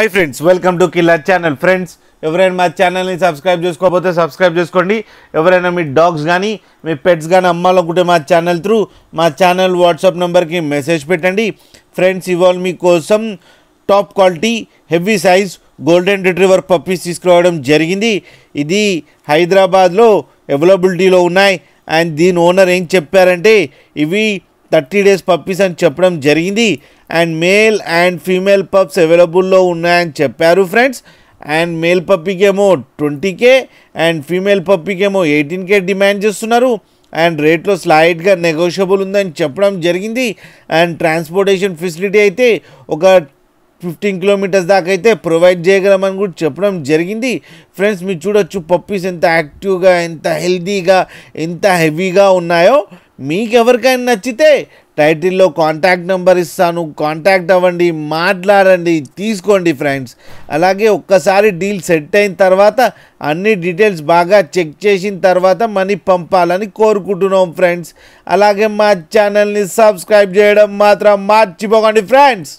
hi friends welcome to killer channel friends ఎవరైనా మా channel ని సబ్స్క్రైబ్ చేసుకోకపోతే సబ్స్క్రైబ్ చేసుకోండి ఎవరైనా మీ డాగ్స్ గాని మీ పెట్స్ గాని అమ్మాలనుకుంటే మా ఛానల్ త్రూ మా ఛానల్ వాట్సాప్ నంబర్ కి మెసేజ్ పెట్టండి ఫ్రెండ్స్ ఇవాల్ మీ కోసం top quality heavy size golden retriever puppies తీసుకురావడం జరిగింది ఇది హైదరాబాద్ లో అవైలబిలిటీలో ఉన్నాయి అండ్ దీని ఓనర్ ఏం చెప్పారంటే ఇవి 30 డేస్ పప్పీస్ అని చెప్పడం జరిగింది and male and female pups available లో ఉన్నాయని చెప్పారు ఫ్రెండ్స్ అండ్ మేల్ పప్పీకేమో 20K అండ్ ఫీమేల్ పప్పీకేమో 18K డిమాండ్ చేస్తున్నారు అండ్ రేట్లో స్లైడ్గా నెగోషియబుల్ ఉందని చెప్పడం జరిగింది అండ్ ట్రాన్స్పోర్టేషన్ ఫెసిలిటీ అయితే ఒక 15 కిలోమీటర్స్ దాకా అయితే ప్రొవైడ్ చేయగలమని కూడా చెప్పడం జరిగింది ఫ్రెండ్స్ మీరు చూడొచ్చు పప్పీస్ ఎంత యాక్టివ్గా ఎంత హెల్తీగా ఎంత హెవీగా ఉన్నాయో మీకు ఎవరికైనా నచ్చితే టైటిల్లో కాంటాక్ట్ నెంబర్ ఇస్తాను కాంటాక్ట్ అవ్వండి మాట్లాడండి తీసుకోండి ఫ్రెండ్స్ అలాగే ఒక్కసారి డీల్ సెట్ అయిన తర్వాత అన్ని డీటెయిల్స్ బాగా చెక్ చేసిన తర్వాత మనీ పంపాలని కోరుకుంటున్నాం ఫ్రెండ్స్ అలాగే మా ఛానల్ని సబ్స్క్రైబ్ చేయడం మాత్రం మర్చిపోకండి ఫ్రెండ్స్